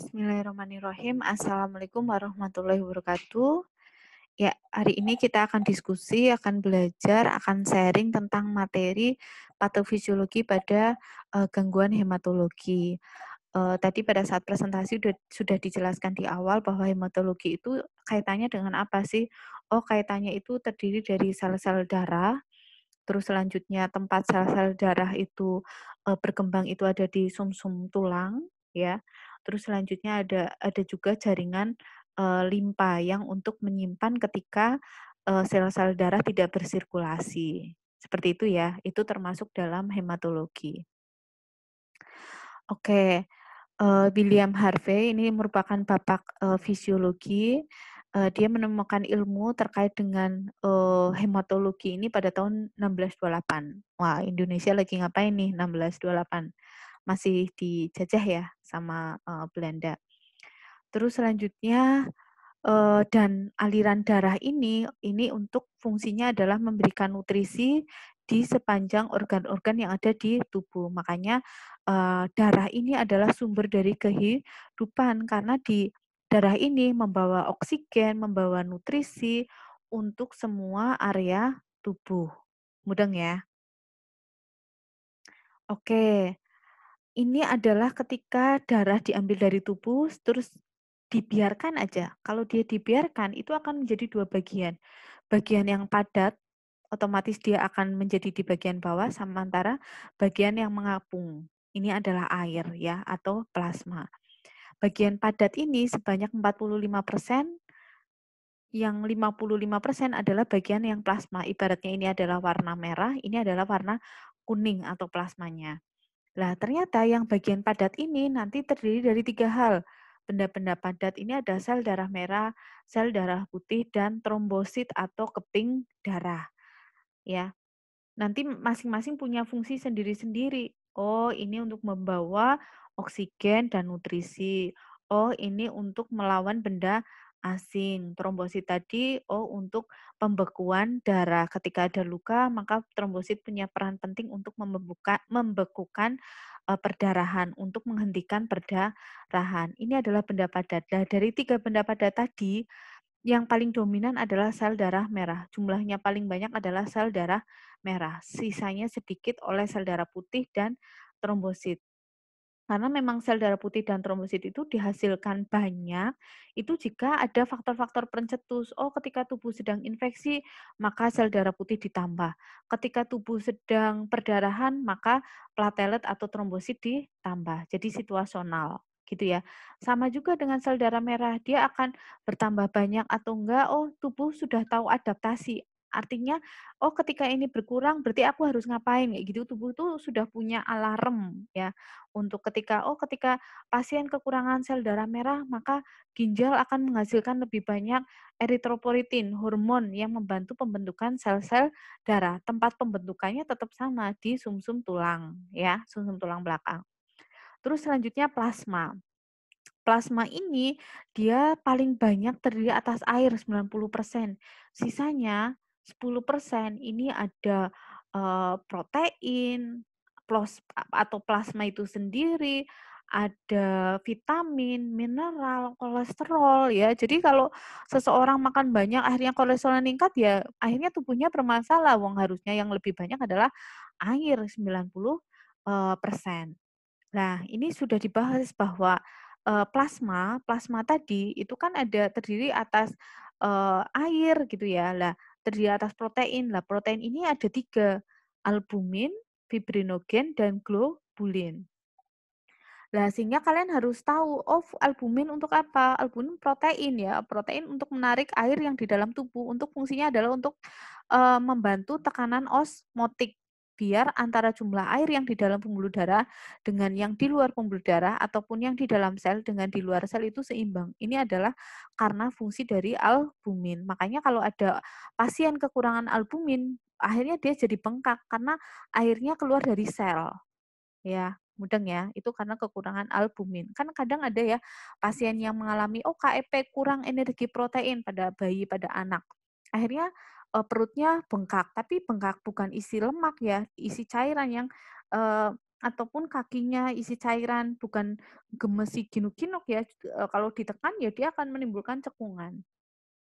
Bismillahirrahmanirrahim. Assalamualaikum warahmatullahi wabarakatuh. Ya, hari ini kita akan diskusi, akan belajar, akan sharing tentang materi patofisiologi pada gangguan hematologi. Tadi pada saat presentasi sudah dijelaskan di awal bahwa hematologi itu kaitannya dengan apa sih? Oh, kaitannya itu terdiri dari sel-sel darah. Terus selanjutnya tempat sel-sel darah itu berkembang itu ada di sumsum tulang, ya. Terus selanjutnya ada juga jaringan limpa yang untuk menyimpan ketika sel-sel darah tidak bersirkulasi. Seperti itu ya, itu termasuk dalam hematologi. Oke, William Harvey ini merupakan bapak fisiologi. Dia menemukan ilmu terkait dengan hematologi ini pada tahun 1628. Wah, Indonesia lagi ngapain nih 1628? Masih dijajah ya sama Belanda. Terus selanjutnya dan aliran darah ini untuk fungsinya adalah memberikan nutrisi di sepanjang organ-organ yang ada di tubuh. Makanya darah ini adalah sumber dari kehidupan karena di darah ini membawa oksigen, membawa nutrisi untuk semua area tubuh. Mudeng ya? Oke. Ini adalah ketika darah diambil dari tubuh, terus dibiarkan aja. Kalau dia dibiarkan, itu akan menjadi dua bagian. Bagian yang padat, otomatis dia akan menjadi di bagian bawah, sementara bagian yang mengapung. Ini adalah air ya, atau plasma. Bagian padat ini sebanyak 45%, yang 55% adalah bagian yang plasma. Ibaratnya ini adalah warna merah, ini adalah warna kuning atau plasmanya. Nah, ternyata yang bagian padat ini nanti terdiri dari 3 hal. Benda-benda padat ini ada sel darah merah, sel darah putih, dan trombosit atau keping darah. Ya, nanti masing-masing punya fungsi sendiri-sendiri. Oh, ini untuk membawa oksigen dan nutrisi. Oh, ini untuk melawan benda asing. Trombosit tadi, oh untuk pembekuan darah. Ketika ada luka, maka trombosit punya peran penting untuk membekukan perdarahan, untuk menghentikan perdarahan. Ini adalah benda padat. Nah, dari 3 benda padat tadi, yang paling dominan adalah sel darah merah. Jumlahnya paling banyak adalah sel darah merah. Sisanya sedikit oleh sel darah putih dan trombosit. Karena memang sel darah putih dan trombosit itu dihasilkan banyak, itu jika ada faktor-faktor pencetus. Oh, ketika tubuh sedang infeksi, maka sel darah putih ditambah. Ketika tubuh sedang perdarahan, maka platelet atau trombosit ditambah. Jadi situasional, gitu ya. Sama juga dengan sel darah merah, dia akan bertambah banyak atau enggak, oh tubuh sudah tahu adaptasi. Artinya, oh ketika ini berkurang berarti aku harus ngapain kayak gitu. Tubuh itu sudah punya alarm ya untuk ketika pasien kekurangan sel darah merah, maka ginjal akan menghasilkan lebih banyak eritropoietin, hormon yang membantu pembentukan sel-sel darah. Tempat pembentukannya tetap sama di sumsum tulang ya, sumsum tulang belakang. Terus selanjutnya plasma. Plasma ini dia paling banyak terdiri atas air 90%. Sisanya 10% ini ada protein, atau plasma itu sendiri, ada vitamin, mineral, kolesterol ya. Jadi kalau seseorang makan banyak akhirnya kolesterol meningkat ya akhirnya tubuhnya bermasalah. Wong harusnya yang lebih banyak adalah air 90 persen. Nah, ini sudah dibahas bahwa plasma tadi itu kan ada terdiri atas air gitu ya. Lah, terdiri atas protein. Lah, protein ini ada 3, albumin, fibrinogen, dan globulin. Lah, sehingga kalian harus tahu, oh albumin untuk apa? Albumin protein ya, protein untuk menarik air yang di dalam tubuh. Untuk fungsinya adalah untuk membantu tekanan osmotik biar antara jumlah air yang di dalam pembuluh darah dengan yang di luar pembuluh darah ataupun yang di dalam sel dengan di luar sel itu seimbang. Ini adalah karena fungsi dari albumin. Makanya kalau ada pasien kekurangan albumin, akhirnya dia jadi bengkak karena airnya keluar dari sel. Ya, mudeng ya, itu karena kekurangan albumin. Kan kadang ada ya pasien yang mengalami, oh KEP kurang energi protein pada bayi, pada anak. Akhirnya perutnya bengkak, tapi bengkak bukan isi lemak ya, isi cairan yang ataupun kakinya isi cairan, bukan gemesi ginuk-ginuk ya, kalau ditekan ya dia akan menimbulkan cekungan.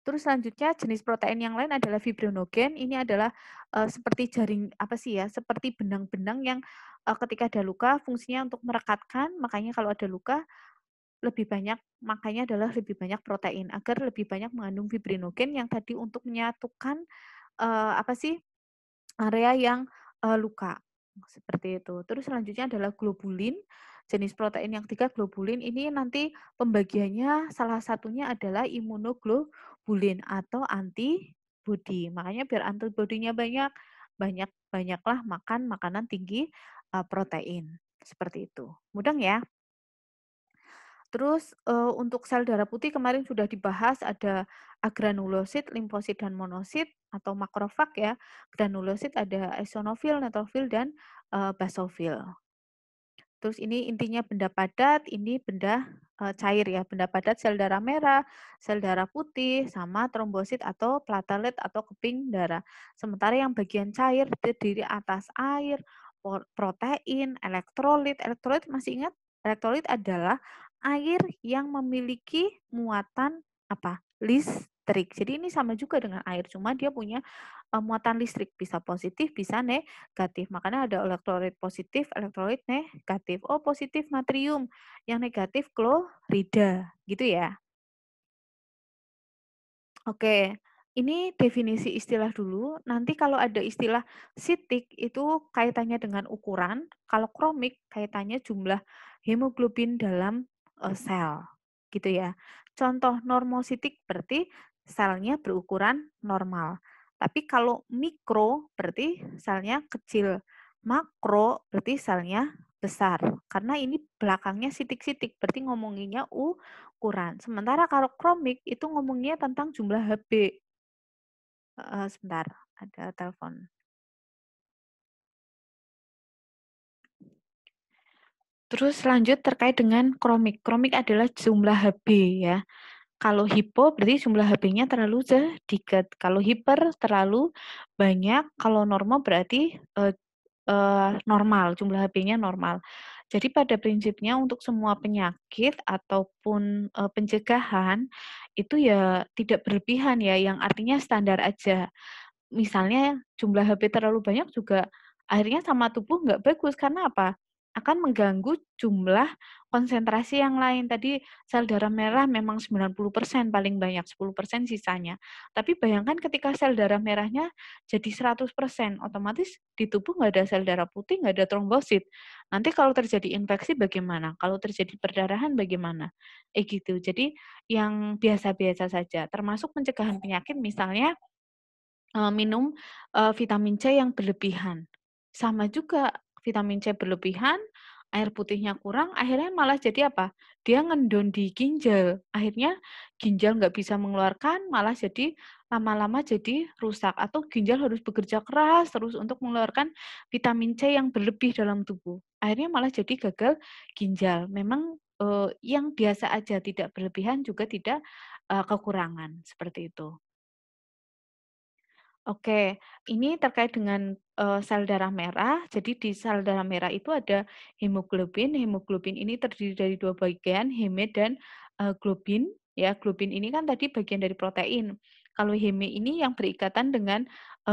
Terus selanjutnya jenis protein yang lain adalah fibrinogen. Ini adalah seperti jaring apa sih ya, seperti benang-benang yang ketika ada luka fungsinya untuk merekatkan. Makanya kalau ada luka lebih banyak, makanya adalah lebih banyak protein agar lebih banyak mengandung fibrinogen yang tadi untuk menyatukan apa sih area yang luka seperti itu. Terus selanjutnya adalah globulin. Jenis protein yang ketiga globulin ini nanti pembagiannya salah satunya adalah imunoglobulin atau antibody. Makanya biar antibodinya banyak, banyaklah makan makanan tinggi protein. Seperti itu. Mudeng ya? Terus untuk sel darah putih kemarin sudah dibahas ada agranulosit, limfosit, dan monosit atau makrofag ya. Granulosit ada eosinofil, neutrofil, dan basofil. Terus ini intinya benda padat, ini benda cair ya. Benda padat sel darah merah, sel darah putih, sama trombosit atau platelet atau keping darah. Sementara yang bagian cair terdiri atas air, protein, elektrolit. Elektrolit masih ingat? Elektrolit adalah air yang memiliki muatan apa? Listrik. Jadi ini sama juga dengan air, cuma dia punya muatan listrik, bisa positif, bisa negatif. Makanya ada elektrolit positif, elektrolit negatif. Oh, positif natrium, yang negatif klorida, gitu ya. Oke, ini definisi istilah dulu. Nanti kalau ada istilah sitik itu kaitannya dengan ukuran, kalau kromik kaitannya jumlah hemoglobin dalam sel, gitu ya. Contoh normositik berarti selnya berukuran normal. Tapi kalau mikro berarti selnya kecil. Makro berarti selnya besar. Karena ini belakangnya sitik-sitik, berarti ngomonginnya ukuran. Sementara kalau kromik itu ngomongnya tentang jumlah HB. Sebentar, ada telepon. Terus lanjut terkait dengan kromik. Kromik adalah jumlah HB ya. Kalau hipo berarti jumlah HB-nya terlalu sedikit. Kalau hiper terlalu banyak. Kalau normal berarti normal, jumlah HB-nya normal. Jadi pada prinsipnya untuk semua penyakit ataupun pencegahan itu ya tidak berlebihan ya, yang artinya standar aja. Misalnya jumlah HB terlalu banyak juga akhirnya sama tubuh nggak bagus. Karena apa? Akan mengganggu jumlah konsentrasi yang lain. Tadi sel darah merah memang 90% paling banyak, 10% sisanya. Tapi bayangkan ketika sel darah merahnya jadi 100%, otomatis di tubuh nggak ada sel darah putih, nggak ada trombosit. Nanti kalau terjadi infeksi bagaimana? Kalau terjadi perdarahan bagaimana? Gitu. Jadi yang biasa-biasa saja, termasuk pencegahan penyakit misalnya minum vitamin C yang berlebihan. Sama juga vitamin C berlebihan, air putihnya kurang, akhirnya malah jadi apa? Dia ngendon di ginjal. Akhirnya ginjal nggak bisa mengeluarkan, malah jadi lama-lama jadi rusak. Atau ginjal harus bekerja keras terus untuk mengeluarkan vitamin C yang berlebih dalam tubuh. Akhirnya malah jadi gagal ginjal. Memang yang biasa aja, tidak berlebihan juga tidak kekurangan, seperti itu. Oke, ini terkait dengan sel darah merah. Jadi di sel darah merah itu ada hemoglobin. Hemoglobin ini terdiri dari dua bagian, heme dan globin. Ya, globin ini kan tadi bagian dari protein. Kalau heme ini yang berikatan dengan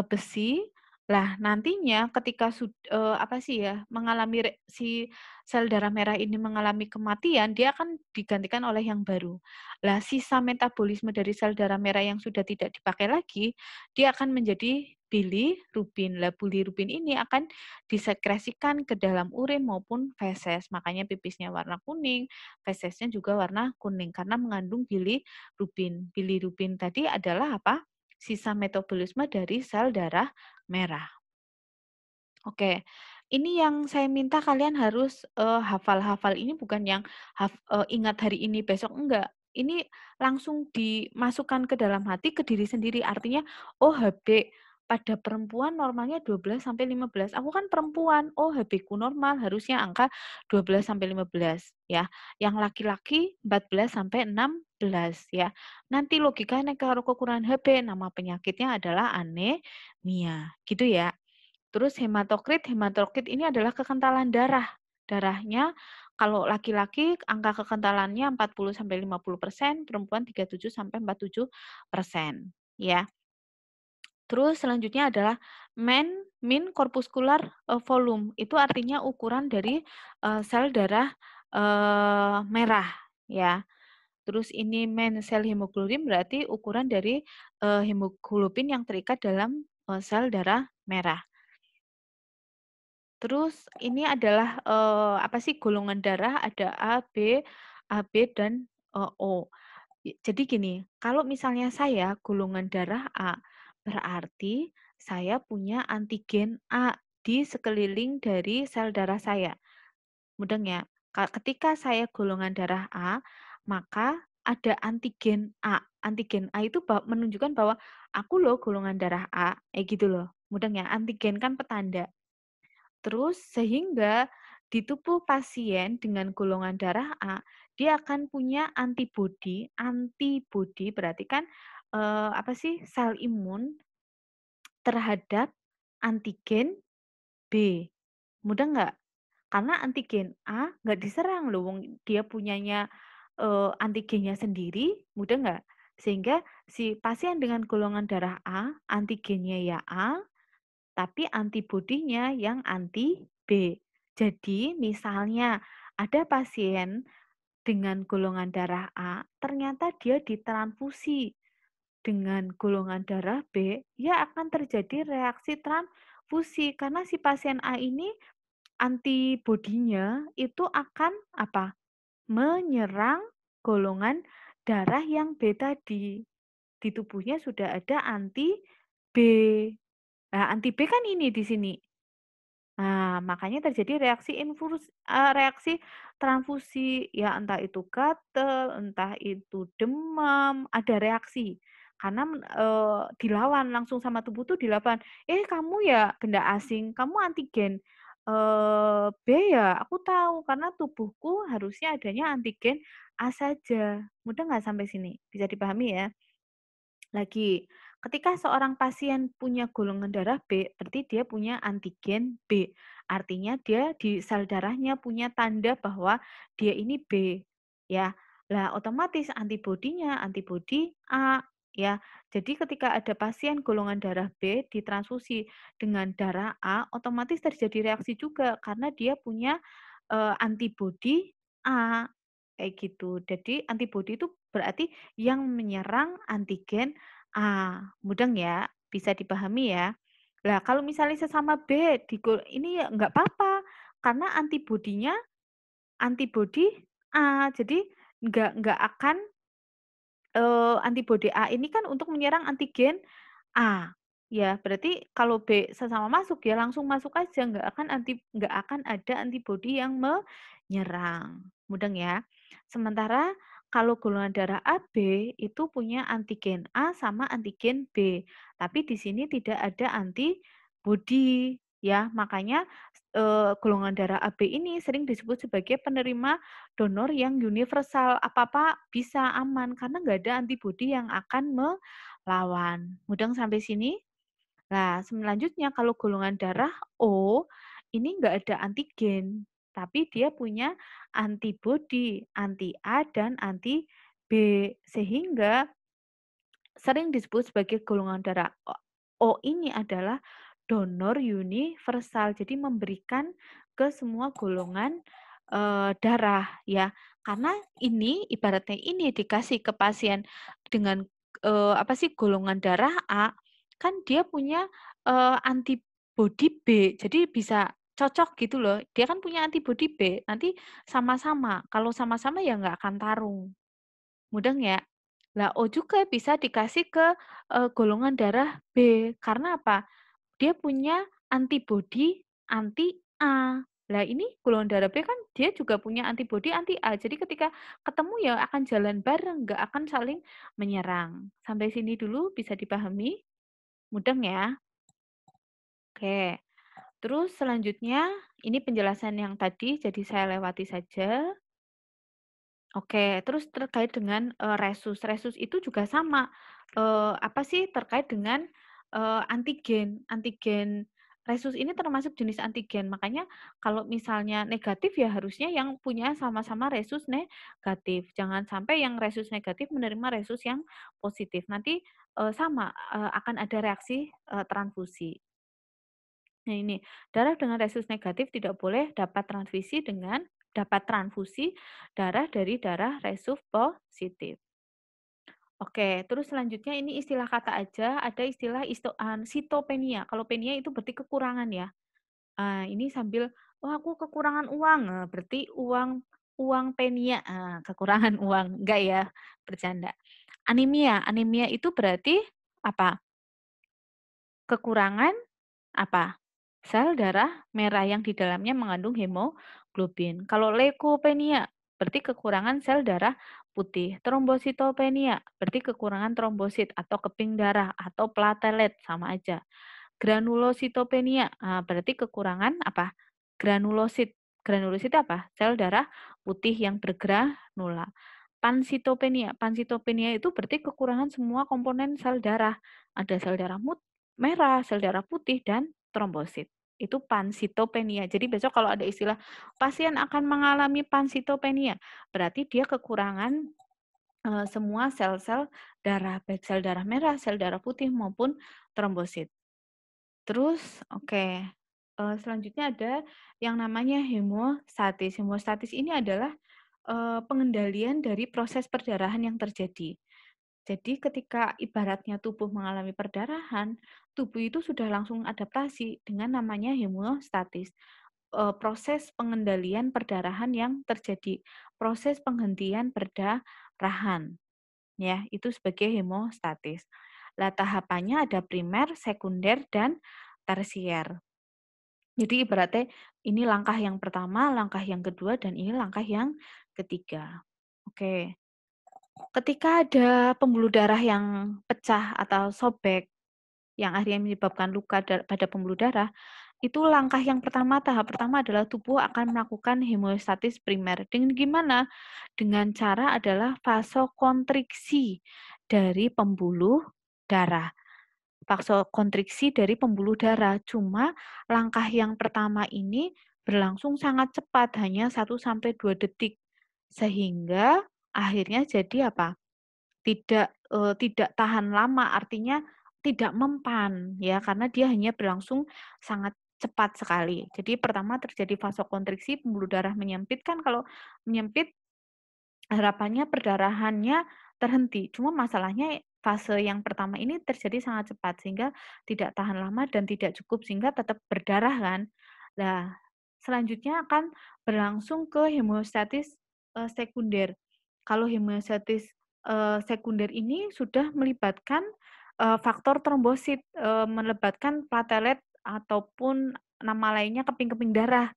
besi. Lah, nantinya ketika apa sih ya, mengalami si sel darah merah ini mengalami kematian, dia akan digantikan oleh yang baru. Lah, sisa metabolisme dari sel darah merah yang sudah tidak dipakai lagi dia akan menjadi bilirubin. Lah bilirubin ini akan disekresikan ke dalam urin maupun feses. Makanya pipisnya warna kuning, fesesnya juga warna kuning karena mengandung bilirubin. Bilirubin tadi adalah apa? Sisa metabolisme dari sel darah merah. Oke, ini yang saya minta kalian harus hafal-hafal ini bukan yang ingat hari ini besok enggak. Ini langsung dimasukkan ke dalam hati ke diri sendiri. Artinya, oh HB pada perempuan normalnya 12 sampai 15. Aku kan perempuan, oh HB-ku normal harusnya angka 12 sampai 15 ya. Yang laki-laki 14 sampai 16 ya. Nanti logikanya kalau kekurangan HB nama penyakitnya adalah anemia, gitu ya. Terus hematokrit ini adalah kekentalan darah. Darahnya kalau laki-laki angka kekentalannya 40 sampai 50%, perempuan 37 sampai 47%, ya. Terus selanjutnya adalah mean corpuscular volume. Itu artinya ukuran dari sel darah merah, ya. Terus ini mean sel hemoglobin berarti ukuran dari hemoglobin yang terikat dalam sel darah merah. Terus ini adalah apa sih golongan darah, ada A, B dan O. Jadi gini, kalau misalnya saya golongan darah A, berarti saya punya antigen A di sekeliling dari sel darah saya. Mudeng ya? Ketika saya golongan darah A, maka ada antigen A. Antigen A itu menunjukkan bahwa aku loh golongan darah A, gitu loh. Mudeng ya? Antigen kan petanda. Terus sehingga di tubuh pasien dengan golongan darah A, dia akan punya antibodi. Antibodi berarti kan apa sih? Sel imun terhadap antigen B. Mudah nggak? Karena antigen A nggak diserang loh, wong dia punyanya antigennya sendiri, mudah nggak? Sehingga si pasien dengan golongan darah A, antigennya ya A, tapi antibodinya yang anti B. Jadi misalnya ada pasien dengan golongan darah A, ternyata dia ditransfusi dengan golongan darah B, ya akan terjadi reaksi transfusi karena si pasien A ini antibodinya itu akan apa? Menyerang golongan darah yang B tadi. Di tubuhnya sudah ada anti B. Nah, anti B kan ini di sini. Nah, makanya terjadi reaksi transfusi, ya entah itu gatal, entah itu demam, ada reaksi. Karena dilawan langsung sama tubuh tuh dilawan, kamu ya benda asing, kamu antigen B ya, aku tahu karena tubuhku harusnya adanya antigen A saja. Mudah nggak sampai sini? Bisa dipahami ya? Lagi, ketika seorang pasien punya golongan darah B, berarti dia punya antigen B. Artinya dia di sel darahnya punya tanda bahwa dia ini B, ya. Lah otomatis antibodinya antibodi A, ya. Jadi ketika ada pasien golongan darah B ditransfusi dengan darah A, otomatis terjadi reaksi juga karena dia punya antibodi A, kayak gitu. Jadi antibodi itu berarti yang menyerang antigen A. Mudeng ya? Bisa dipahami ya? Lah kalau misalnya sesama B ini ya nggak apa-apa, karena antibodinya antibodi A. Jadi nggak akan antibodi A ini kan untuk menyerang antigen A, ya berarti kalau B sesama masuk ya langsung masuk aja, nggak akan ada antibodi yang menyerang, mudeng ya. Sementara kalau golongan darah AB itu punya antigen A sama antigen B, tapi di sini tidak ada antibodi, ya makanya golongan darah AB ini sering disebut sebagai penerima donor yang universal, apa-apa bisa aman karena nggak ada antibodi yang akan melawan. Mudeng sampai sini? Nah, selanjutnya kalau golongan darah O, ini nggak ada antigen, tapi dia punya antibodi, anti A dan anti B, sehingga sering disebut sebagai golongan darah O ini adalah donor universal. Jadi memberikan ke semua golongan darah ya. Karena ini ibaratnya ini dikasih ke pasien dengan apa sih golongan darah A, kan dia punya antibodi B. Jadi bisa cocok gitu loh. Dia kan punya antibodi B. Nanti sama-sama. Kalau sama-sama ya nggak akan tarung. Mudeng ya? Lah O juga bisa dikasih ke golongan darah B. Karena apa? Dia punya antibodi anti A. Lah ini golongan darah B kan dia juga punya antibodi anti A. Jadi ketika ketemu ya akan jalan bareng, nggak akan saling menyerang. Sampai sini dulu bisa dipahami? Mudeng ya? Oke. Terus selanjutnya ini penjelasan yang tadi, jadi saya lewati saja. Oke, terus terkait dengan, resus. Resus itu juga sama, apa sih, terkait dengan, antigen. Antigen, Resus ini termasuk jenis antigen, makanya kalau misalnya negatif ya harusnya yang punya sama-sama resus negatif. Jangan sampai yang resus negatif menerima resus yang positif. Nanti, sama, akan ada reaksi, transfusi. Nah ini, darah dengan resus negatif tidak boleh dapat transfusi darah dari darah resus positif. Oke, terus selanjutnya ini istilah kata aja, ada istilah sitopenia. Kalau penia itu berarti kekurangan ya. Ini sambil, "Oh, aku kekurangan uang," berarti uang uang penia, kekurangan uang, enggak ya, bercanda. Anemia, anemia itu berarti apa? Kekurangan apa? Sel darah merah yang di dalamnya mengandung hemoglobin. Kalau leukopenia berarti kekurangan sel darah putih. Trombositopenia berarti kekurangan trombosit atau keping darah atau platelet sama aja. Granulositopenia, berarti kekurangan apa? Granulosit. Granulosit apa? Sel darah putih yang bergranula. Pansitopenia. Pansitopenia itu berarti kekurangan semua komponen sel darah. Ada sel darah merah, sel darah putih, dan trombosit. Itu pansitopenia. Jadi besok kalau ada istilah pasien akan mengalami pansitopenia, berarti dia kekurangan semua sel-sel darah, baik sel darah merah, sel darah putih maupun trombosit. Terus oke, selanjutnya ada yang namanya hemostatis. Hemostatis ini adalah, pengendalian dari proses perdarahan yang terjadi. Jadi ketika ibaratnya tubuh mengalami perdarahan, tubuh itu sudah langsung adaptasi dengan namanya hemostatis, proses pengendalian perdarahan yang terjadi, proses penghentian perdarahan. Ya, itu sebagai hemostatis. Lah tahapannya ada primer, sekunder, dan tersier. Jadi ibaratnya ini langkah yang pertama, langkah yang kedua, dan ini langkah yang ketiga. Oke. Ketika ada pembuluh darah yang pecah atau sobek, yang akhirnya menyebabkan luka pada pembuluh darah, itu langkah yang pertama, tahap pertama adalah tubuh akan melakukan hemostatis primer. Dengan gimana? Dengan cara adalah vasokonstriksi dari pembuluh darah. Vasokonstriksi dari pembuluh darah. Cuma langkah yang pertama ini berlangsung sangat cepat, hanya 1 sampai 2 detik. Sehingga akhirnya jadi apa? Tidak tahan lama, artinya tidak mempan ya, karena dia hanya berlangsung sangat cepat sekali. Jadi pertama terjadi vasokonstriksi, pembuluh darah menyempit, kan kalau menyempit harapannya perdarahannya terhenti. Cuma masalahnya fase yang pertama ini terjadi sangat cepat sehingga tidak tahan lama dan tidak cukup sehingga tetap berdarah kan. Nah, selanjutnya akan berlangsung ke hemostatis sekunder. Kalau hemostatis sekunder ini sudah melibatkan faktor trombosit, melibatkan platelet ataupun nama lainnya keping-keping darah.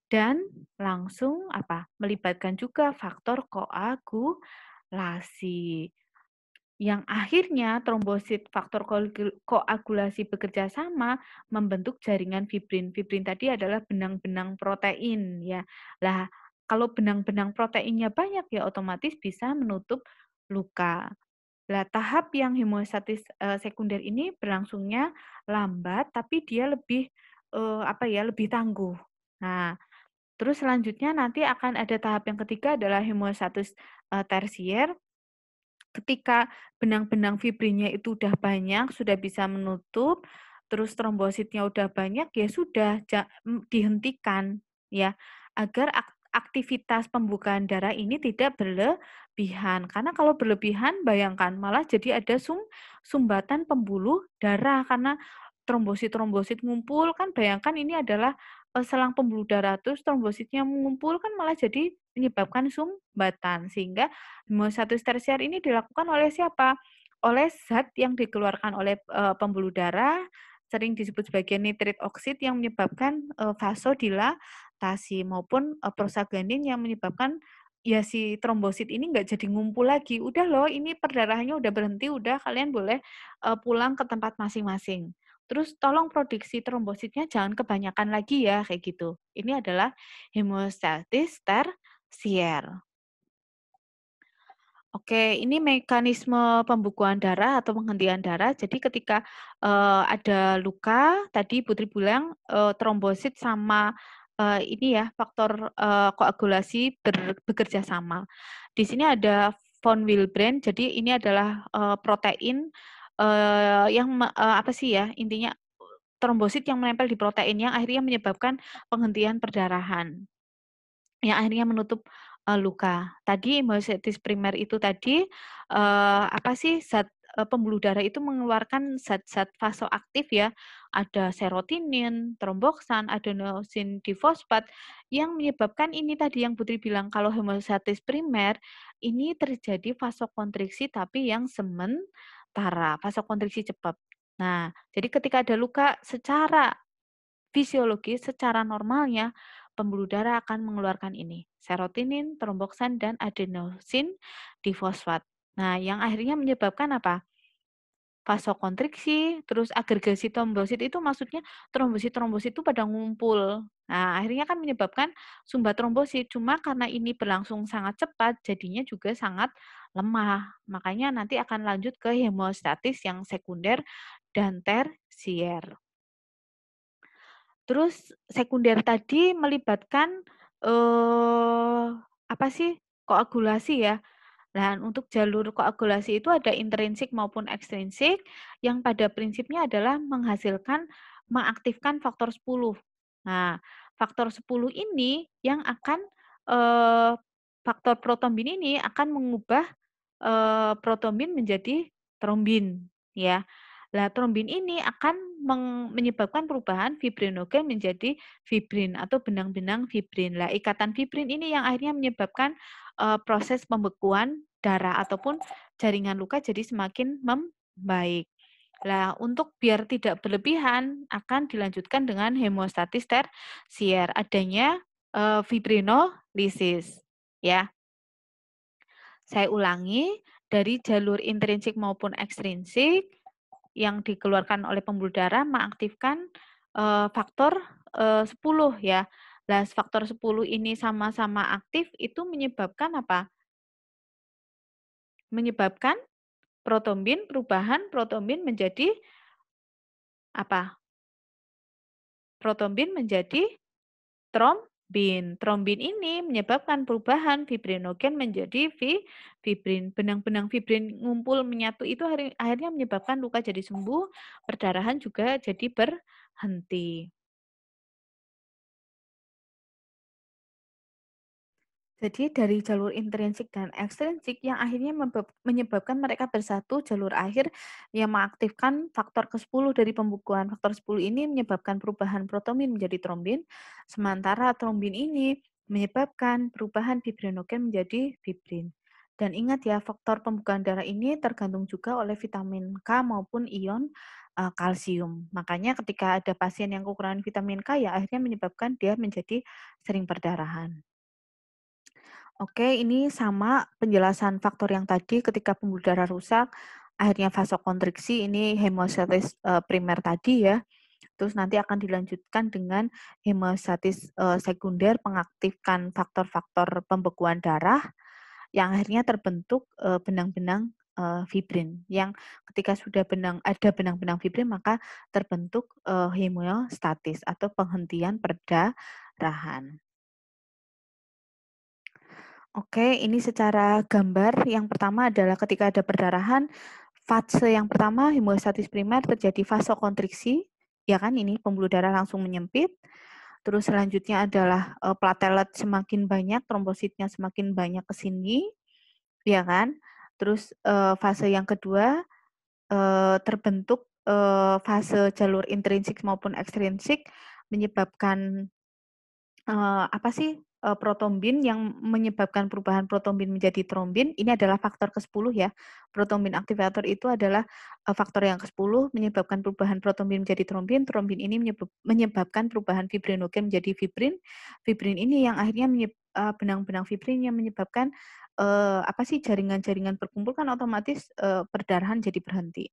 Dan langsung apa, melibatkan juga faktor koagulasi. Yang akhirnya trombosit faktor koagulasi bekerja sama membentuk jaringan fibrin. Fibrin tadi adalah benang-benang protein ya. Lah, kalau benang-benang proteinnya banyak ya otomatis bisa menutup luka. Lah, tahap yang hemostatis sekunder ini berlangsungnya lambat tapi dia lebih apa ya, lebih tangguh. Nah, terus selanjutnya nanti akan ada tahap yang ketiga adalah hemostatis tersier. Ketika benang-benang fibrinnya itu udah banyak, sudah bisa menutup, terus trombositnya udah banyak, ya sudah dihentikan ya, agar aktivitas pembukaan darah ini tidak berlebihan. Karena kalau berlebihan, bayangkan malah jadi ada sumbatan pembuluh darah karena trombosit-trombosit ngumpul, kan bayangkan ini adalah selang pembuluh darah, terus trombositnya mengumpul kan malah jadi menyebabkan sumbatan. Sehingga hemostatis tersier ini dilakukan oleh siapa? Oleh zat yang dikeluarkan oleh pembuluh darah, sering disebut sebagai nitrit oksid yang menyebabkan vasodilatasi maupun prostaglandin yang menyebabkan ya si trombosit ini nggak jadi ngumpul lagi. Udah loh, ini perdarahannya udah berhenti, udah kalian boleh pulang ke tempat masing-masing. Terus tolong produksi trombositnya jangan kebanyakan lagi ya, kayak gitu. Ini adalah hemostatis tersier. Oke, ini mekanisme pembukuan darah atau penghentian darah. Jadi ketika, ada luka, tadi Putri bilang, trombosit sama, ini ya, faktor, koagulasi bekerja sama. Di sini ada von Willebrand, jadi ini adalah, protein, yang apa sih ya, intinya trombosit yang menempel di protein yang akhirnya menyebabkan penghentian perdarahan. Yang akhirnya menutup, luka. Tadi hemosidetis primer itu tadi, apa sih, zat, pembuluh darah itu mengeluarkan zat-zat vasoaktif ya, ada serotinin, tromboksan, adenosin difosfat, yang menyebabkan ini tadi yang Putri bilang, kalau hemosidetis primer, ini terjadi vasokontriksi tapi yang sementara, vasokontriksi cepat. Nah, jadi ketika ada luka secara fisiologis, secara normalnya pembuluh darah akan mengeluarkan ini, serotinin, tromboksan, dan adenosin difosfat. Nah, yang akhirnya menyebabkan apa? Vasokontriksi, terus agregasi trombosit itu maksudnya trombosit-trombosit itu pada ngumpul. Nah, akhirnya kan menyebabkan sumbat trombosit. Cuma karena ini berlangsung sangat cepat, jadinya juga sangat lemah. Makanya nanti akan lanjut ke hemostatis yang sekunder dan tersier. Terus sekunder tadi melibatkan, apa sih, koagulasi ya. Dan untuk jalur koagulasi itu ada intrinsik maupun ekstrinsik, yang pada prinsipnya adalah mengaktifkan faktor 10. Nah, faktor 10 ini yang akan, faktor protombin ini akan mengubah, protombin menjadi trombin, ya. Lah trombin ini akan menyebabkan perubahan fibrinogen menjadi fibrin atau benang-benang fibrin. Lah ikatan fibrin ini yang akhirnya menyebabkan, proses pembekuan darah ataupun jaringan luka jadi semakin membaik. Lah untuk biar tidak berlebihan akan dilanjutkan dengan hemostatis tersier, adanya, fibrinolisis, ya. Saya ulangi, dari jalur intrinsik maupun ekstrinsik yang dikeluarkan oleh pembuluh darah mengaktifkan, faktor, 10 ya. Lah faktor 10 ini sama-sama aktif itu menyebabkan apa? Menyebabkan perubahan protombin menjadi apa? Protombin menjadi trombin. Trombin ini menyebabkan perubahan fibrinogen menjadi fibrin. Benang-benang fibrin ngumpul menyatu itu akhirnya menyebabkan luka jadi sembuh, perdarahan juga jadi berhenti. Jadi dari jalur intrinsik dan ekstrinsik yang akhirnya menyebabkan mereka bersatu, jalur akhir yang mengaktifkan faktor ke-10 dari pembukuan. Faktor 10 ini menyebabkan perubahan protombin menjadi trombin, sementara trombin ini menyebabkan perubahan fibrinogen menjadi fibrin. Dan ingat ya, faktor pembukaan darah ini tergantung juga oleh vitamin K maupun ion kalsium. Makanya ketika ada pasien yang kekurangan vitamin K ya akhirnya menyebabkan dia menjadi sering perdarahan. Oke, ini sama penjelasan faktor yang tadi ketika pembuluh darah rusak, akhirnya vasokonstriksi, ini hemostatis primer tadi ya. Terus nanti akan dilanjutkan dengan hemostatis sekunder mengaktifkan faktor-faktor pembekuan darah yang akhirnya terbentuk benang-benang fibrin. Yang ketika sudah ada benang-benang fibrin maka terbentuk hemostatis atau penghentian perdarahan. Oke, ini secara gambar yang pertama adalah ketika ada perdarahan, fase yang pertama hemostatis primer terjadi vasokonstriksi, ya kan ini pembuluh darah langsung menyempit. Terus selanjutnya adalah platelet semakin banyak, trombositnya semakin banyak ke sini, ya kan. Terus fase yang kedua terbentuk fase jalur intrinsik maupun ekstrinsik menyebabkan apa sih, protombin yang menyebabkan perubahan protombin menjadi trombin, ini adalah faktor ke-10 ya. Protombin aktivator itu adalah, faktor yang ke-10 menyebabkan perubahan protombin menjadi trombin, trombin ini menyebabkan perubahan fibrinogen menjadi fibrin, fibrin ini yang akhirnya benang-benang fibrin yang menyebabkan, apa sih, jaringan-jaringan berkumpul kan otomatis, perdarahan jadi berhenti.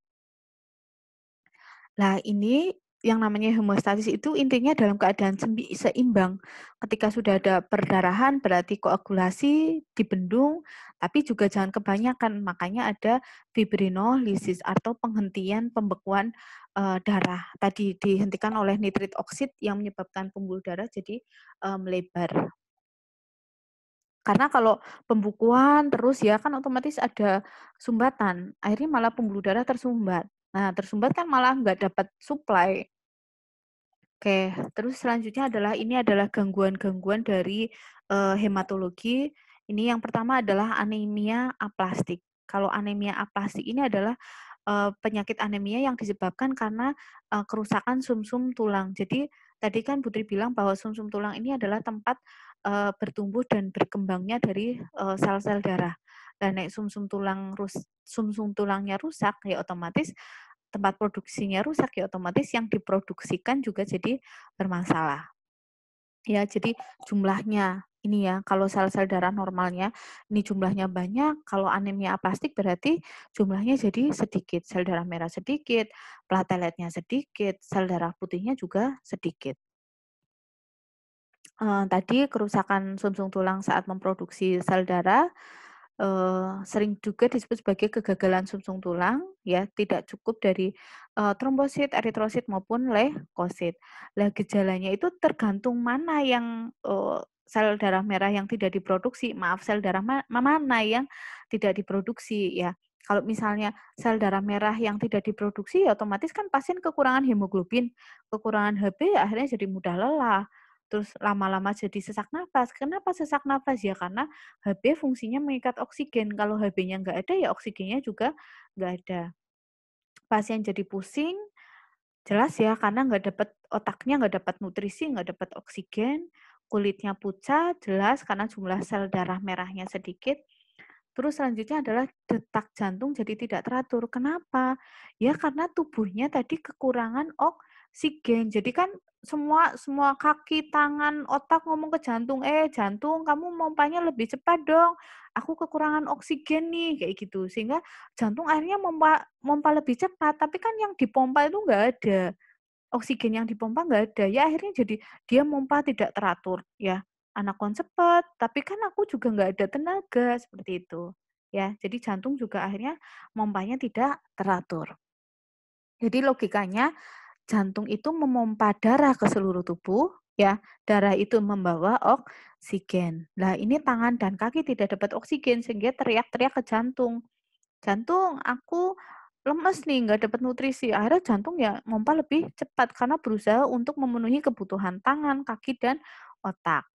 Nah ini yang namanya homeostatis itu intinya dalam keadaan seimbang. Ketika sudah ada perdarahan berarti koagulasi dibendung, tapi juga jangan kebanyakan. Makanya ada fibrinolisis atau penghentian pembekuan darah. Tadi dihentikan oleh nitrit oksid yang menyebabkan pembuluh darah jadi melebar. Karena kalau pembukuan terus ya kan otomatis ada sumbatan, akhirnya malah pembuluh darah tersumbat. Nah, tersumbat kan malah nggak dapat supply. Oke, terus selanjutnya ini adalah gangguan-gangguan dari hematologi. Ini yang pertama adalah anemia aplastik. Kalau anemia aplastik ini adalah penyakit anemia yang disebabkan karena kerusakan sumsum tulang. Jadi tadi kan Putri bilang bahwa sumsum tulang ini adalah tempat bertumbuh dan berkembangnya dari sel-sel darah. Dan nek sumsum tulangnya rusak, ya otomatis tempat produksinya rusak, ya otomatis yang diproduksikan juga jadi bermasalah. Ya, jadi jumlahnya ini ya, kalau sel-sel darah normalnya ini jumlahnya banyak, kalau anemia aplastik berarti jumlahnya jadi sedikit, sel darah merah sedikit, plateletnya sedikit, sel darah putihnya juga sedikit. Tadi kerusakan sumsum tulang saat memproduksi sel darah sering juga disebut sebagai kegagalan sumsum tulang, ya, tidak cukup dari trombosit, eritrosit maupun leukosit. Lah gejalanya itu tergantung mana yang sel darah merah yang tidak diproduksi, maaf sel darah mana yang tidak diproduksi ya. Kalau misalnya sel darah merah yang tidak diproduksi, ya otomatis kan pasien kekurangan hemoglobin, kekurangan Hb, akhirnya jadi mudah lelah. Terus lama-lama jadi sesak napas. Kenapa sesak napas? Ya karena Hb fungsinya mengikat oksigen. Kalau Hb-nya nggak ada, ya oksigennya juga nggak ada. Pasien jadi pusing, jelas ya karena otaknya nggak dapat nutrisi, nggak dapat oksigen, kulitnya pucat, jelas karena jumlah sel darah merahnya sedikit. Terus selanjutnya adalah detak jantung jadi tidak teratur. Kenapa? Ya karena tubuhnya tadi kekurangan oksigen. Jadi kan semua kaki, tangan, otak ngomong ke jantung, jantung kamu pompanya lebih cepat dong. Aku kekurangan oksigen nih kayak gitu. Sehingga jantung akhirnya mompa lebih cepat, tapi kan yang dipompa itu nggak ada. Oksigen yang dipompa nggak ada. Ya akhirnya jadi dia mompa tidak teratur ya. Anakku cepet, tapi kan aku juga nggak ada tenaga, seperti itu. Ya, jadi jantung juga akhirnya mompanya tidak teratur. Jadi logikanya jantung itu memompa darah ke seluruh tubuh, ya. Darah itu membawa oksigen. Nah, ini tangan dan kaki tidak dapat oksigen sehingga teriak-teriak ke jantung. Jantung, aku lemes nih, nggak dapat nutrisi. Akhirnya jantung ya mompa lebih cepat karena berusaha untuk memenuhi kebutuhan tangan, kaki, dan otak.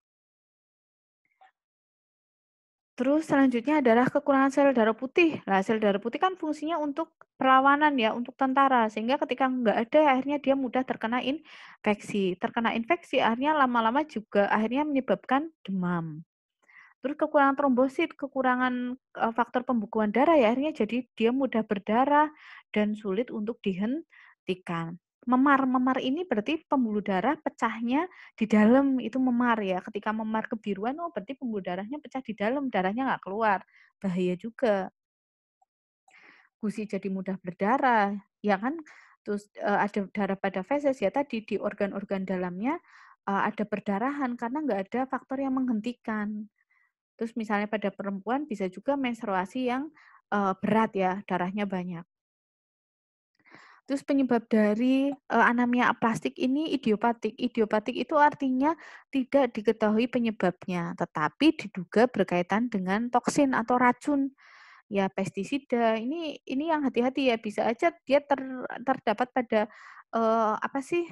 Terus selanjutnya adalah kekurangan sel darah putih. Nah, sel darah putih kan fungsinya untuk perlawanan ya, untuk tentara. Sehingga ketika nggak ada, akhirnya dia mudah terkena infeksi. Terkena infeksi akhirnya lama-lama juga akhirnya menyebabkan demam. Terus kekurangan trombosit, kekurangan faktor pembukuan darah ya akhirnya jadi dia mudah berdarah dan sulit untuk dihentikan. Memar ini berarti pembuluh darah pecahnya di dalam, itu memar ya. Ketika memar kebiruan, oh berarti pembuluh darahnya pecah di dalam, darahnya nggak keluar. Bahaya juga. Gusi jadi mudah berdarah, ya kan? Terus ada darah pada feses ya tadi di organ-organ dalamnya ada perdarahan karena nggak ada faktor yang menghentikan. Terus misalnya pada perempuan bisa juga menstruasi yang berat ya, darahnya banyak. Terus penyebab dari anemia aplastik ini idiopatik. Idiopatik itu artinya tidak diketahui penyebabnya, tetapi diduga berkaitan dengan toksin atau racun. Ya pestisida, ini yang hati-hati ya, bisa aja dia terdapat pada apa sih,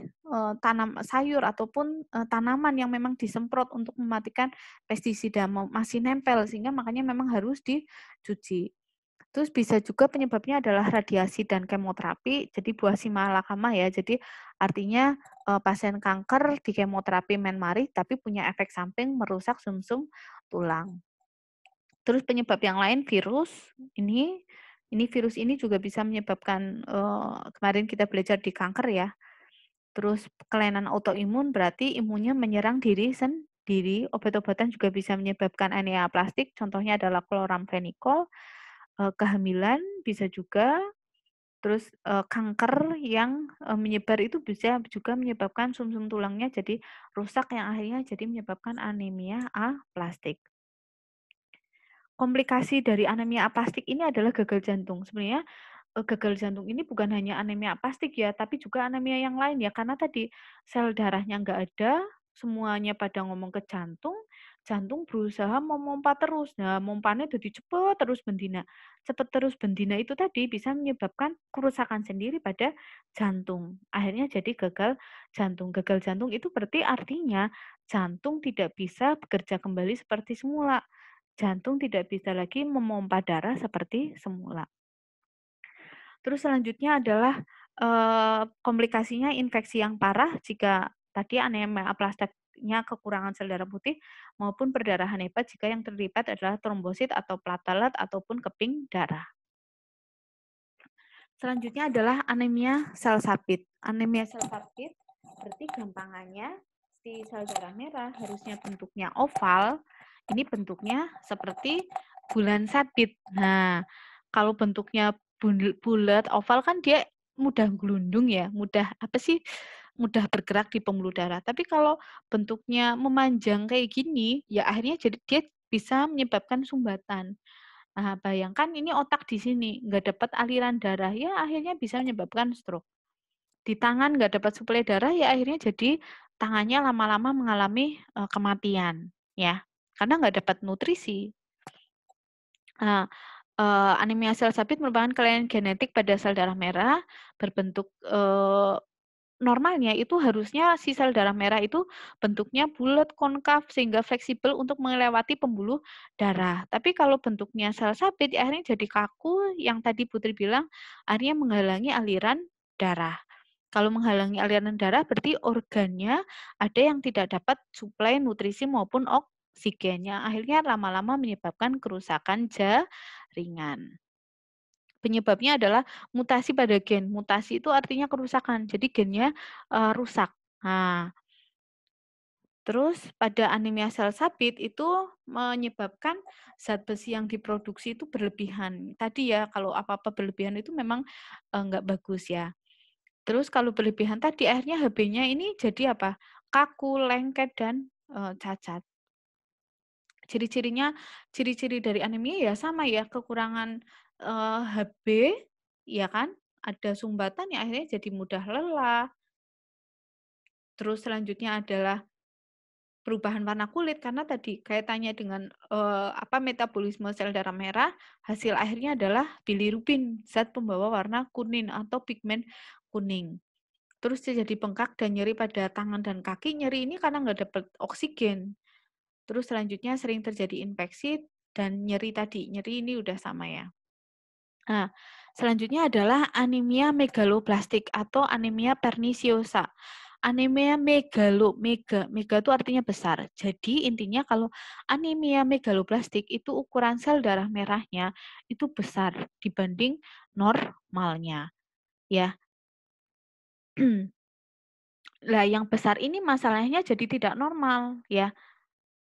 tanam sayur ataupun tanaman yang memang disemprot untuk mematikan pestisida masih nempel, sehingga makanya memang harus dicuci. Terus bisa juga penyebabnya adalah radiasi dan kemoterapi, jadi buah simalakama ya. Jadi artinya pasien kanker di kemoterapi men-mari tapi punya efek samping merusak sumsum tulang. Terus penyebab yang lain virus, ini virus ini juga bisa menyebabkan kemarin kita belajar di kanker ya. Terus kelainan autoimun berarti imunnya menyerang diri sendiri. Obat-obatan juga bisa menyebabkan anemia aplastik, contohnya adalah chloramphenicol. Kehamilan bisa juga, Terus, kanker yang, menyebar itu bisa juga menyebabkan sumsum tulangnya jadi rusak yang akhirnya jadi menyebabkan anemia aplastik. Komplikasi dari anemia aplastik ini adalah gagal jantung. Sebenarnya, gagal jantung ini bukan hanya anemia aplastik ya, tapi juga anemia yang lain ya, karena tadi sel darahnya nggak ada, semuanya pada ngomong ke jantung, jantung berusaha memompa terus. Nah, mompanya jadi cepet terus bendina. Cepet terus bendina itu tadi bisa menyebabkan kerusakan sendiri pada jantung. Akhirnya jadi gagal jantung. Gagal jantung itu berarti artinya jantung tidak bisa bekerja kembali seperti semula. Jantung tidak bisa lagi memompa darah seperti semula. Terus selanjutnya adalah, komplikasinya infeksi yang parah jika tadi anemia aplastiknya kekurangan sel darah putih maupun perdarahan hebat jika yang terlibat adalah trombosit atau platelet ataupun keping darah. Selanjutnya adalah anemia sel sapit. Anemia sel sapit berarti gampangannya si sel darah merah harusnya bentuknya oval, ini bentuknya seperti bulan sabit. Nah, kalau bentuknya bulat oval kan dia mudah gelundung ya, mudah apa sih? Mudah bergerak di pembuluh darah. Tapi kalau bentuknya memanjang kayak gini, ya akhirnya jadi dia bisa menyebabkan sumbatan. Nah, bayangkan ini otak di sini, nggak dapat aliran darah, ya akhirnya bisa menyebabkan stroke. Di tangan nggak dapat suplai darah, ya akhirnya jadi tangannya lama-lama mengalami kematian, ya, karena nggak dapat nutrisi. Nah, anemia sel sapit merupakan kelainan genetik pada sel darah merah berbentuk normalnya itu harusnya si sel darah merah itu bentuknya bulat, konkav, sehingga fleksibel untuk melewati pembuluh darah. Tapi kalau bentuknya sel sapit, ya akhirnya jadi kaku, yang tadi Putri bilang, akhirnya menghalangi aliran darah. Kalau menghalangi aliran darah, berarti organnya ada yang tidak dapat suplai nutrisi maupun oksigennya. Akhirnya lama-lama menyebabkan kerusakan jaringan. Penyebabnya adalah mutasi pada gen. Mutasi itu artinya kerusakan, jadi gennya rusak. Nah, terus pada anemia sel sapit itu menyebabkan zat besi yang diproduksi itu berlebihan. Tadi ya, kalau apa-apa berlebihan itu memang nggak bagus ya. Terus kalau berlebihan tadi akhirnya HB-nya ini jadi apa? Kaku, lengket, dan cacat. Ciri-cirinya, ciri-ciri dari anemia ya sama ya, kekurangan HB, ya kan, ada sumbatan yang akhirnya jadi mudah lelah. Terus selanjutnya adalah perubahan warna kulit karena tadi kaitannya dengan metabolisme sel darah merah, hasil akhirnya adalah bilirubin, zat pembawa warna kuning atau pigmen kuning. Terus jadi bengkak dan nyeri pada tangan dan kaki, nyeri ini karena nggak dapat oksigen. Terus selanjutnya sering terjadi infeksi dan nyeri tadi, nyeri ini udah sama ya. Nah, selanjutnya adalah anemia megaloblastik atau anemia pernisiosa. Anemia mega itu artinya besar. Jadi intinya kalau anemia megaloblastik itu ukuran sel darah merahnya itu besar dibanding normalnya, ya. Lah yang besar ini masalahnya jadi tidak normal, ya.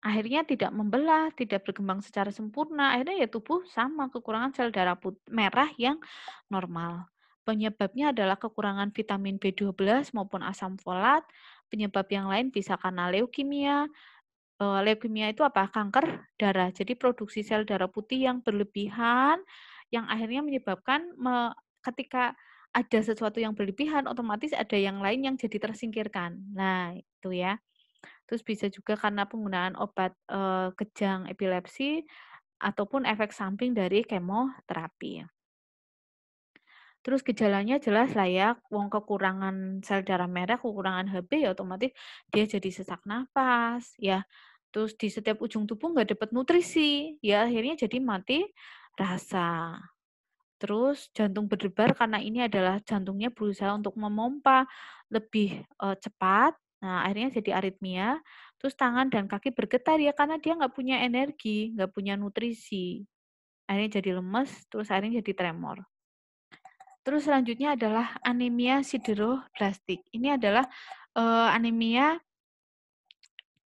Akhirnya tidak membelah, tidak berkembang secara sempurna, akhirnya ya tubuh sama kekurangan sel darah merah yang normal. Penyebabnya adalah kekurangan vitamin B12 maupun asam folat. Penyebab yang lain bisa karena leukemia. Leukemia itu apa? Kanker darah. Jadi produksi sel darah putih yang berlebihan yang akhirnya menyebabkan ketika ada sesuatu yang berlebihan otomatis ada yang lain yang jadi tersingkirkan. Nah, itu ya. Terus bisa juga karena penggunaan obat, kejang epilepsi ataupun efek samping dari kemoterapi. Terus gejalanya jelas lah ya, wong kekurangan sel darah merah, kekurangan HB ya otomatis dia jadi sesak napas ya. Terus di setiap ujung tubuh nggak dapat nutrisi, ya akhirnya jadi mati rasa. Terus jantung berdebar karena ini adalah jantungnya berusaha untuk memompa lebih cepat. Nah, akhirnya jadi aritmia. Terus tangan dan kaki bergetar ya karena dia nggak punya energi, nggak punya nutrisi. Akhirnya jadi lemes, terus akhirnya jadi tremor. Terus selanjutnya adalah anemia sideroblastik. Ini adalah anemia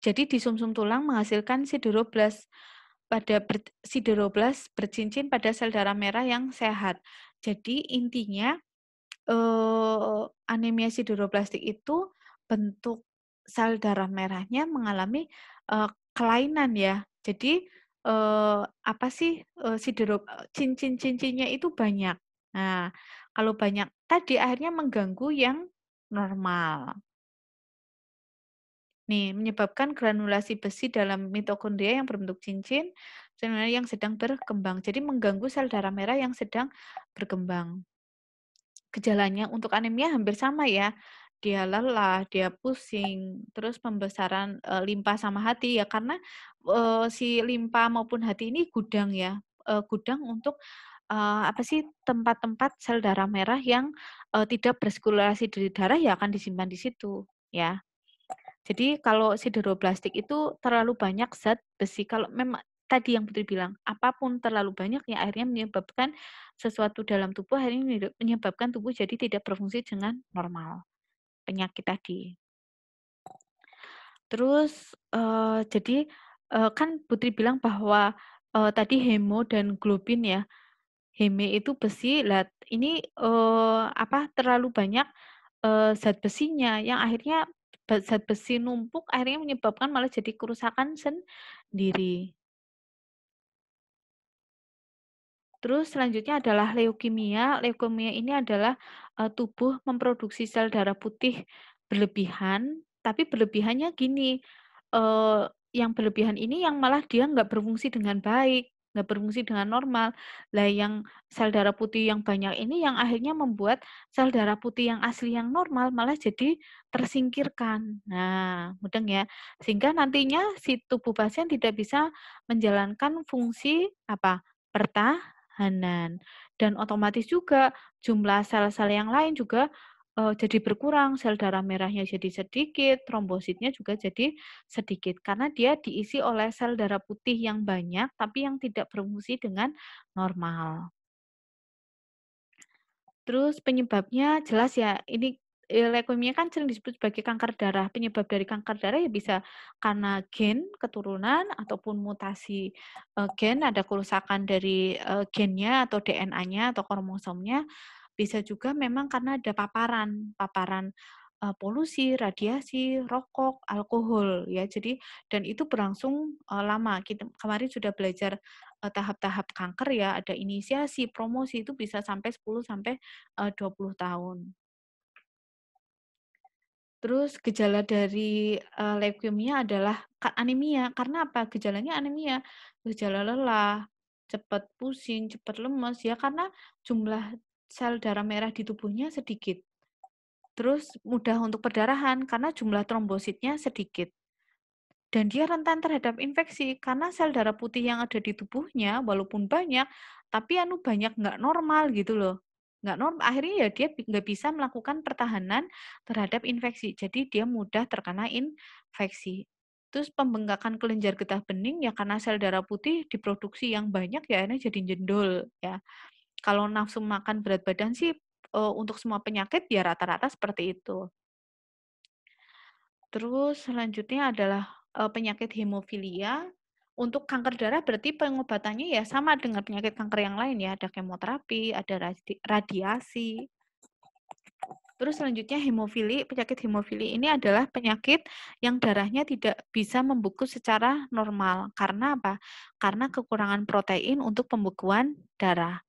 jadi di sumsum tulang menghasilkan sideroblas. Sideroblas bercincin pada sel darah merah yang sehat. Jadi intinya Anemia sideroblastik itu bentuk sel darah merahnya mengalami, kelainan ya. Jadi, apa sih, cincin-cincinnya itu banyak. Nah, kalau banyak tadi akhirnya mengganggu yang normal. Nih, menyebabkan granulasi besi dalam mitokondria yang berbentuk cincin, sebenarnya yang sedang berkembang. Jadi mengganggu sel darah merah yang sedang berkembang. Gejalanya untuk anemia hampir sama ya. Dia lelah, dia pusing, terus pembesaran, limpa sama hati ya karena, si limpa maupun hati ini gudang ya, gudang untuk, apa sih, tempat-tempat sel darah merah yang, tidak bersirkulasi di darah ya akan disimpan di situ, ya. Jadi kalau sideroblastik itu terlalu banyak zat besi, kalau memang tadi yang Putri bilang, apapun terlalu banyak ya akhirnya menyebabkan sesuatu dalam tubuh akhirnya menyebabkan tubuh jadi tidak berfungsi dengan normal, penyakit tadi. Terus, jadi, kan Putri bilang bahwa, tadi hemo dan globin ya, heme itu besi, ini, apa, terlalu banyak, zat besinya yang akhirnya zat besi numpuk akhirnya menyebabkan malah jadi kerusakan sendiri. Terus selanjutnya adalah leukemia. Leukemia ini adalah, tubuh memproduksi sel darah putih berlebihan, tapi berlebihannya gini, yang berlebihan ini yang malah dia nggak berfungsi dengan baik, nggak berfungsi dengan normal. Lah yang sel darah putih yang banyak ini yang akhirnya membuat sel darah putih yang asli yang normal malah jadi tersingkirkan. Nah, mudeng ya. Sehingga nantinya si tubuh pasien tidak bisa menjalankan fungsi apa, pertahanan. Dan otomatis juga jumlah sel-sel yang lain juga, jadi berkurang, sel darah merahnya jadi sedikit, trombositnya juga jadi sedikit, karena dia diisi oleh sel darah putih yang banyak, tapi yang tidak berfungsi dengan normal. Terus penyebabnya jelas ya, ini, leukemia kan sering disebut sebagai kanker darah. Penyebab dari kanker darah ya bisa karena gen, keturunan, ataupun mutasi, gen, ada kerusakan dari, gennya atau DNA-nya atau kromosomnya. Bisa juga memang karena ada paparan, polusi, radiasi, rokok, alkohol ya. Jadi dan itu berlangsung, lama. Kita kemarin sudah belajar, tahap-tahap kanker ya, ada inisiasi, promosi, itu bisa sampai 10 sampai, 20 tahun. Terus gejala dari, leukemia adalah anemia. Karena apa? Gejalanya anemia, gejala lelah, cepat pusing, cepat lemas, ya karena jumlah sel darah merah di tubuhnya sedikit. Terus mudah untuk perdarahan karena jumlah trombositnya sedikit. Dan dia rentan terhadap infeksi karena sel darah putih yang ada di tubuhnya walaupun banyak, tapi banyak nggak normal gitu loh. Nggak normal, akhirnya ya dia nggak bisa melakukan pertahanan terhadap infeksi. Jadi dia mudah terkena infeksi. Terus pembengkakan kelenjar getah bening ya karena sel darah putih diproduksi yang banyak ya akhirnya jadi jendol ya. Kalau nafsu makan berat badan sih, untuk semua penyakit ya rata-rata seperti itu. Terus selanjutnya adalah, penyakit hemofilia. Untuk kanker darah berarti pengobatannya ya sama dengan penyakit kanker yang lain ya, ada kemoterapi, ada radiasi. Terus selanjutnya hemofili, penyakit hemofili ini adalah penyakit yang darahnya tidak bisa membungkus secara normal. Karena apa? Karena kekurangan protein untuk pembekuan darah.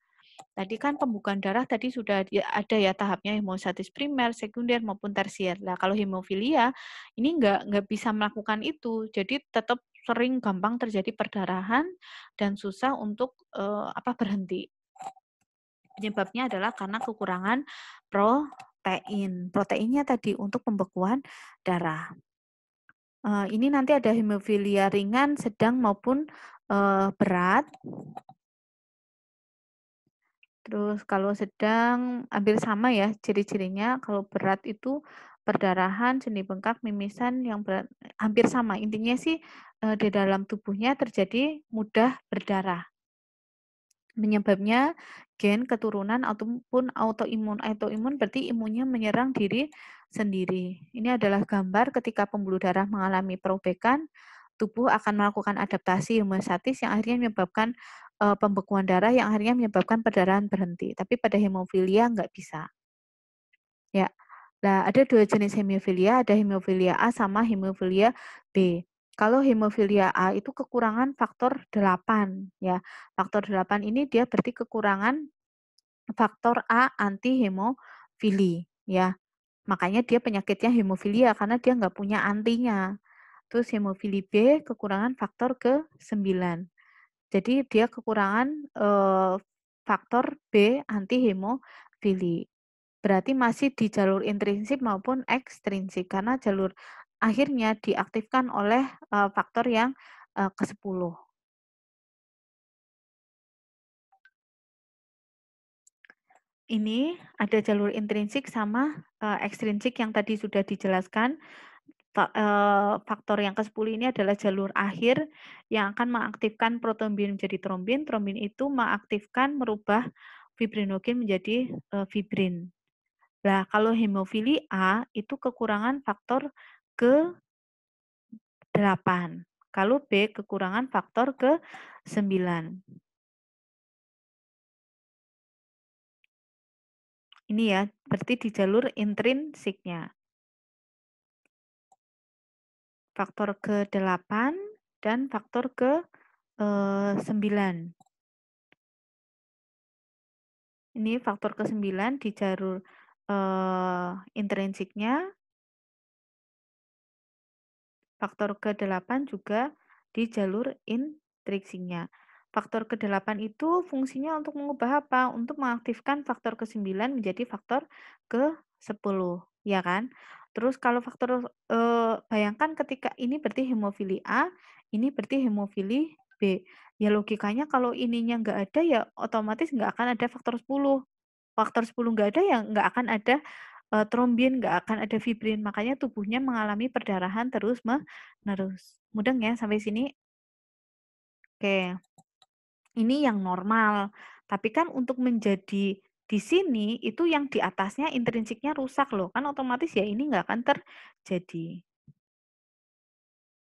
Tadi kan pembukaan darah tadi sudah ada ya tahapnya hemosistatis primer, sekunder maupun tersier. Nah, kalau hemofilia ini nggak bisa melakukan itu. Jadi tetap sering gampang terjadi perdarahan dan susah untuk berhenti. Penyebabnya adalah karena kekurangan protein. Proteinnya tadi untuk pembekuan darah. Ini nanti ada hemofilia ringan, sedang maupun berat. Terus kalau sedang hampir sama ya ciri-cirinya, kalau berat itu perdarahan, sendi bengkak, mimisan yang berat hampir sama. Intinya sih, di dalam tubuhnya terjadi mudah berdarah. Penyebabnya gen, keturunan, ataupun autoimun. Autoimun berarti imunnya menyerang diri sendiri. Ini adalah gambar ketika pembuluh darah mengalami perobekan, tubuh akan melakukan adaptasi homeostatis yang akhirnya menyebabkan pembekuan darah yang akhirnya menyebabkan perdarahan berhenti. Tapi pada hemofilia nggak bisa. Ya. Nah, ada 2 jenis hemofilia, ada hemofilia A sama hemofilia B. Kalau hemofilia A itu kekurangan faktor 8 ya. Faktor 8 ini dia berarti kekurangan faktor A anti hemofili ya. Makanya dia penyakitnya hemofilia karena dia nggak punya antinya. Terus hemofili B kekurangan faktor ke-9. Jadi dia kekurangan faktor B anti hemofili. Berarti masih di jalur intrinsik maupun ekstrinsik karena jalur akhirnya diaktifkan oleh faktor yang ke-10. Ini ada jalur intrinsik sama ekstrinsik yang tadi sudah dijelaskan. Faktor yang ke-10 ini adalah jalur akhir yang akan mengaktifkan protombin menjadi trombin. Trombin itu mengaktifkan merubah fibrinogen menjadi fibrin. Nah, kalau hemofili A itu kekurangan faktor ke-8. Kalau B kekurangan faktor ke-9. Ini ya, berarti di jalur intrinsiknya. Faktor ke-8 dan faktor ke-9. Ini faktor ke-9 di jalur intrinsiknya, faktor ke-8 juga di jalur intrinsiknya. Faktor ke-8 itu fungsinya untuk mengubah apa? Untuk mengaktifkan faktor ke-9 menjadi faktor ke-10, ya kan? Terus kalau faktor bayangkan ketika ini berarti hemofili A, ini berarti hemofili B. Ya logikanya kalau ininya nggak ada ya otomatis nggak akan ada faktor 10. Faktor 10 nggak ada ya nggak akan ada trombin, nggak akan ada fibrin. Makanya tubuhnya mengalami perdarahan terus-menerus. Mudeng ya sampai sini? Oke, ini yang normal. Tapi kan untuk menjadi di sini itu yang di atasnya intrinsiknya rusak loh. Kan otomatis ya ini nggak akan terjadi.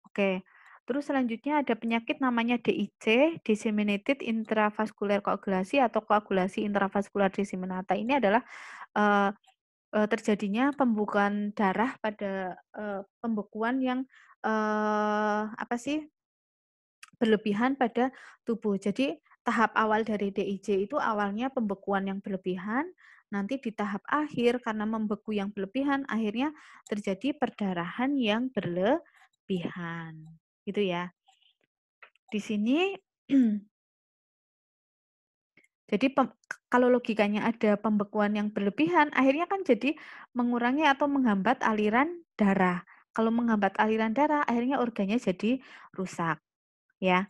Oke. Terus selanjutnya ada penyakit namanya DIC, Disseminated Intravascular Coagulasi atau koagulasi intravaskular disseminata. Ini adalah eh, terjadinya pembukaan darah pada pembekuan yang apa sih berlebihan pada tubuh. Jadi tahap awal dari DIC itu awalnya pembekuan yang berlebihan, nanti di tahap akhir karena membeku yang berlebihan akhirnya terjadi perdarahan yang berlebihan. Gitu ya. Di sini jadi kalau logikanya ada pembekuan yang berlebihan, akhirnya kan jadi mengurangi atau menghambat aliran darah. Kalau menghambat aliran darah, akhirnya organnya jadi rusak, ya.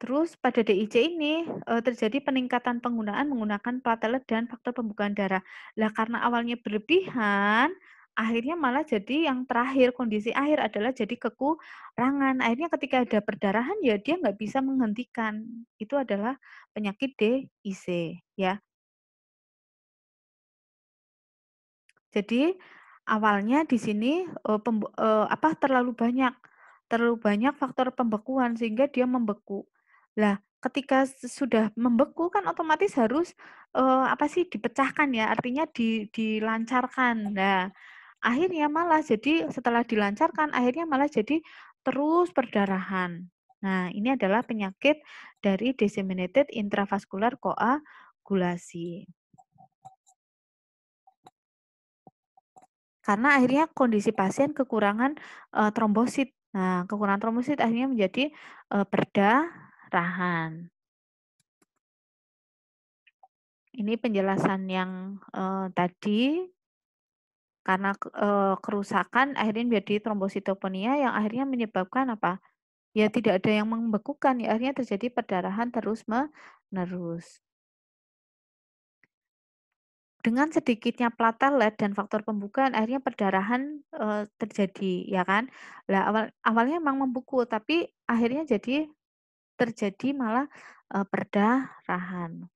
Terus pada DIC ini terjadi peningkatan penggunaan menggunakan platelet dan faktor pembukaan darah. Lah karena awalnya berlebihan, akhirnya malah jadi yang terakhir, kondisi akhir adalah jadi kekurangan. Akhirnya ketika ada perdarahan ya dia nggak bisa menghentikan. Itu adalah penyakit DIC, ya. Jadi awalnya di sini terlalu banyak faktor pembekuan sehingga dia membeku. Lah, ketika sudah membeku kan otomatis harus apa sih dipecahkan ya, artinya dilancarkan. Nah, akhirnya malah jadi setelah dilancarkan akhirnya malah jadi terus perdarahan. Nah, ini adalah penyakit dari disseminated intravascular coagulasi. Karena akhirnya kondisi pasien kekurangan trombosit. Nah, kekurangan trombosit akhirnya menjadi perdarahan. Ini penjelasan yang tadi karena kerusakan akhirnya menjadi trombositopenia yang akhirnya menyebabkan apa? Ya tidak ada yang membekukan, ya akhirnya terjadi perdarahan terus-menerus. Dengan sedikitnya platelet dan faktor pembukaan akhirnya perdarahan terjadi, ya kan? Lah awalnya memang membeku, tapi akhirnya jadi terjadi malah perdarahan.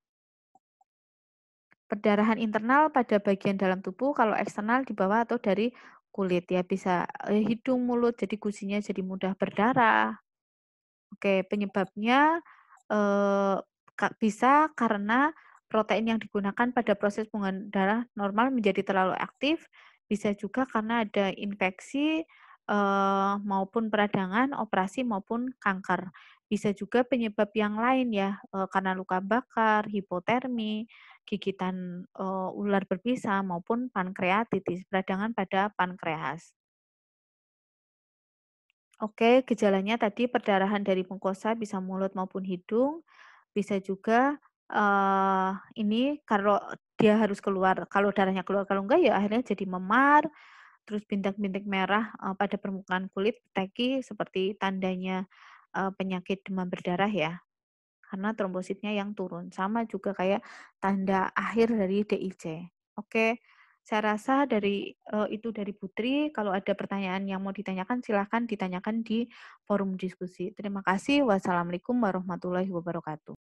Perdarahan internal pada bagian dalam tubuh, kalau eksternal di bawah atau dari kulit ya bisa hidung, mulut, jadi gusinya jadi mudah berdarah. Oke, penyebabnya bisa karena protein yang digunakan pada proses pembuangan darah normal menjadi terlalu aktif, bisa juga karena ada infeksi, maupun peradangan, operasi maupun kanker. Bisa juga penyebab yang lain ya, karena luka bakar, hipotermi, gigitan, ular berbisa maupun pankreatitis, peradangan pada pankreas. Oke, gejalanya tadi perdarahan dari mukosa bisa mulut maupun hidung, bisa juga, ini kalau dia harus keluar, kalau darahnya keluar, kalau enggak ya akhirnya jadi memar, terus bintik-bintik merah, pada permukaan kulit, teki seperti tandanya, penyakit demam berdarah ya. Karena trombositnya yang turun, sama juga kayak tanda akhir dari DIC. Oke, saya rasa dari, itu dari Putri, kalau ada pertanyaan yang mau ditanyakan silahkan ditanyakan di forum diskusi. Terima kasih, wassalamualaikum warahmatullahi wabarakatuh.